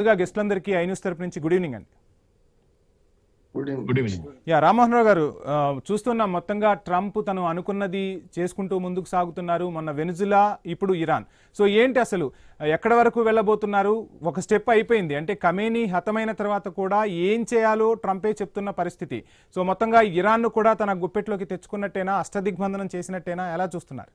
ముందుగా గెస్ట్లందరికీ I news తరపు నుంచి గుడ్ ఈవినింగ్ అండి. Good evening. రామ్మోహన్ రావు గారు, చూస్తున్నాం మొత్తంగా ట్రంప్ తను అనుకున్నది చేసుకుంటూ ముందుకు సాగుతున్నారు. మొన్న వెనిజులా, ఇప్పుడు ఇరాన్. సో ఏంటి అసలు ఎక్కడ వరకు వెళ్ళబోతున్నారు? ఒక స్టెప్ అయిపోయింది అంటే ఖమేనీ హతమైన తర్వాత కూడా ఏం చేయాలో ట్రంపే చెప్తున్న పరిస్థితి. సో మొత్తంగా ఇరాన్ను కూడా తన గుప్పెట్లోకి తెచ్చుకున్నట్టేనా, అష్టదిగ్బంధనం చేసినట్టేనా, ఎలా చూస్తున్నారు?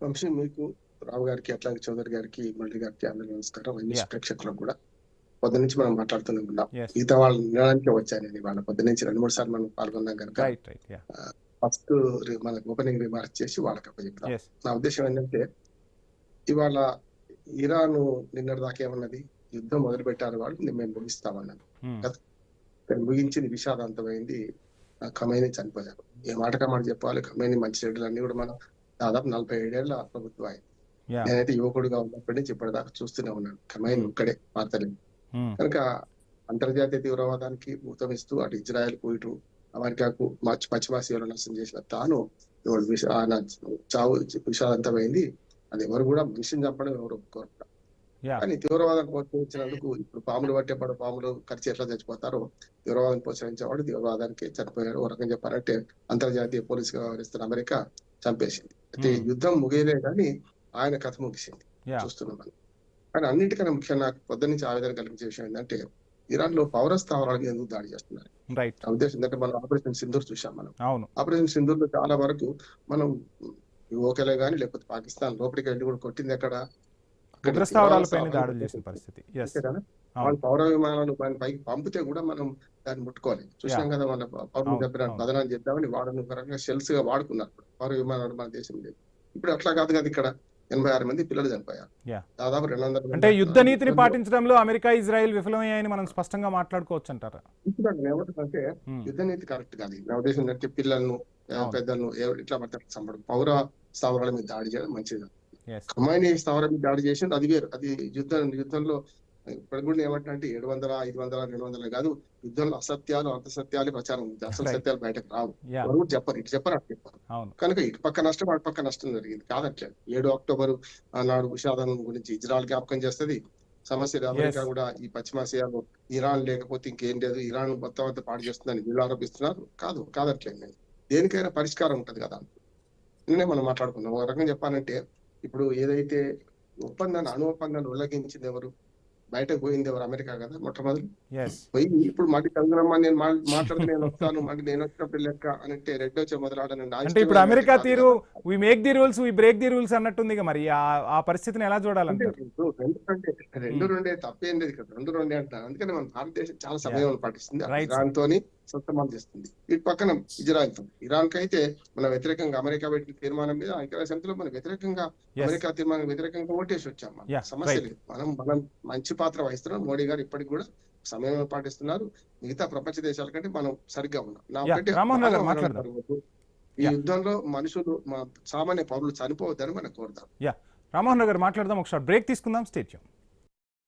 వంశీ, మీకు రావు గారికి అట్లాగే చౌదరి గారికి మురళి గారికి అందరూ నమస్కారం. ప్రేక్షకులకు కూడా పొద్దు నుంచి మనం మాట్లాడుతూనే ఉన్నాం. మిగతా వాళ్ళు వినడానికే వచ్చాను నేను. వాళ్ళ పొద్దు నుంచి 2-3 సార్లు మనం పాల్గొన్నాం కనుక ఫస్ట్ మనకు ఓపెనింగ్ రిమార్క్ చేసి వాళ్ళకి అప్పచెప్తాం. నా ఉద్దేశం ఏంటంటే, ఇవాళ ఇరాన్ నిన్నటి దాకా ఏమన్నది, యుద్ధం మొదలు పెట్టారు వాళ్ళు, మేము ముగిస్తామన్నాను. ముగించింది విషాదాంతమైంది. ఖమేనీ చనిపోయారు. ఏ మాటగా మాట చెప్పాలి, ఖమేనీ మంచి చెడులు అన్ని కూడా మనం దాదాపు 47 ఏళ్ల ప్రభుత్వం అయింది. నేనైతే యువకుడుగా ఉన్నప్పటి నుంచి ఇప్పటిదాకా చూస్తూనే ఉన్నాను. ఖమేనీ ఒక్కడే మాత్రమే. కనుక అంతర్జాతీయ తీవ్రవాదానికి ఊతమిస్తూ అటు ఇజ్రాయెల్కు ఇటు అమెరికాకు పశ్చిమాసియాలో నష్టం చేసిన తాను చావు విషాదంతమైంది. అది ఎవరు కూడా మనిషిని చంపడం ఎవరు ఒప్పుకోరు. కానీ తీవ్రవాదాన్ని ప్రోత్సహించినందుకు ఇప్పుడు పాములు పట్టేపాడు పాములు ఖర్చు ఎట్లా చచ్చిపోతారో, తీవ్రవాదాన్ని ప్రోత్సహించేవాడు తీవ్రవాదానికి చనిపోయాడు. ఒక రకంగా చెప్పాలంటే అంతర్జాతీయ పోలీసుగా వ్యవహరిస్తున్న అమెరికా చంపేసింది. అయితే యుద్ధం ముగియలే కానీ ఆయన కథ ముగిసింది చూస్తున్నాం. కానీ అన్నిటికన్నా ముఖ్యంగా నాకు పొద్దు నుంచి ఆవేదన కలిగించే విషయం ఏంటంటే, ఇరాన్ లో పౌర స్థావరాల మీద ఎందుకు దాడి చేస్తున్నారు? నా ఉద్దేశం ఏంటంటే, మనం ఆపరేషన్ సింధూర్ చూసాం. మనం ఆపరేషన్ సింధూర్ లో చాలా వరకు మనం ఓకేలే గానీ, లేకపోతే పాకిస్తాన్ లోపలికి వెళ్ళి కూడా కొట్టింది ఎక్కడ? వాళ్ళు పౌర విమానాలు పైకి పంపితే కూడా మనం దాన్ని ముట్టుకోలేదు. చూసాం కదా, మన పౌరులు చెప్పిన బదనాన్ని చేద్దామని వాడను రకంగా షెల్స్ గా వాడుకున్నారు పౌర విమానాలు మన దేశం లేదు. ఇప్పుడు అట్లా కాదు కదా, ఇక్కడ 86 మంది పిల్లలు చనిపోయారు. దాదాపు 200. అంటే యుద్ధ నీతిని పాటించడంలో అమెరికా ఇజ్రాయెల్ విఫలమయ్యాయని మనం స్పష్టంగా మాట్లాడుకోవచ్చు అంటారా? ఇప్పుడు ఏమంటుందంటే, యుద్ధ నీతి కరెక్ట్ కాదు. నా ఉద్దేశం ఏంటంటే, పిల్లలను పెద్దలను ఇట్లా చంపడం, పౌర స్థావరాల మీద దాడి చేయడం మంచిది. ఖమేనీ స్థావరం మీద దాడి చేసింది అది వేరు. అది యుద్ధంలో ఇప్పుడు కూడా ఏమంటే 700, 500, 200 కాదు, యుద్ధంలో అసత్యాలు అంతసత్యాలు ప్రచారం ఉంది. అసలు సత్యాలు బయటకు రావు. ఎవరు చెప్పరు, ఇటు చెప్పరు అటు చెప్పరు. కనుక ఇటు పక్క నష్టం అటు పక్క నష్టం జరిగింది. కాదట్లేదు. 7 అక్టోబర్ నాడు విషాదం గురించి ఇజ్రాయెల్ జ్ఞాపకం చేస్తుంది. సమస్య అమెరికా కూడా ఈ పశ్చిమాసియాలో ఇరాన్ లేకపోతే ఇంకేం లేదు, ఇరాన్ మొత్తం అంతా పాడు చేస్తుందని వీళ్ళు ఆరోపిస్తున్నారు. కాదట్లేదు. దేనికైనా పరిష్కారం ఉంటది కదా. నిన్నే మనం మాట్లాడుకున్నాం. ఒక రకంగా చెప్పాలంటే, ఇప్పుడు ఏదైతే అణు ఒప్పందాన్ని ఉల్లంఘించింది ఎవరు, బయటకు పోయింది ఎవరు? అమెరికా కదా మొట్టమొదటి పోయి. ఇప్పుడు మళ్ళీ చంద్రమ్మ నేను మాట్లాడితే నేను వస్తాను, మళ్ళీ నేను వచ్చినప్పుడు లెక్క అంటే రెడ్డి వచ్చే మొదలాడనండి. అంటే ఇప్పుడు అమెరికా తీరు we make the rules we break the rules అన్నట్టుంది. మరి ఆ పరిస్థితిని ఎలా చూడాలంటే, రెండు రెండే తప్పేం లేదు కదా, 2-2 అంటారు. అందుకని మన భారతదేశం చాలా సమయం పాటిస్తుంది. ఇరాన్ తోని సొంతమాలు చేస్తుంది. ఇటు పక్కన ఇజ్రాయెల్ తో. ఇరాన్ కి అయితే మన వ్యతిరేకంగా అమెరికా పెట్టిన తీర్మానం మీద ఐక్యరాజ్య సమితిలో మన వ్యతిరేకంగా అమెరికా తీర్మానం వ్యతిరేకంగా ఓటేసి వచ్చాం. సమస్య లేదు. మనం మంచి పాత్ర వహిస్తున్నాం. మోడీ గారు ఇప్పటికి కూడా సమయం పాటిస్తున్నారు. మిగతా ప్రపంచ దేశాల కంటే మనం సరిగ్గా ఉన్నాం. ఈ యుద్ధంలో మనుషులు, సామాన్య పౌరులు చనిపోవద్దని మనం కోరుతాం. రామ్మోహన్ రావు గారు మాట్లాడదాం. ఒకసారి బ్రేక్ తీసుకుందాం. Stay tune.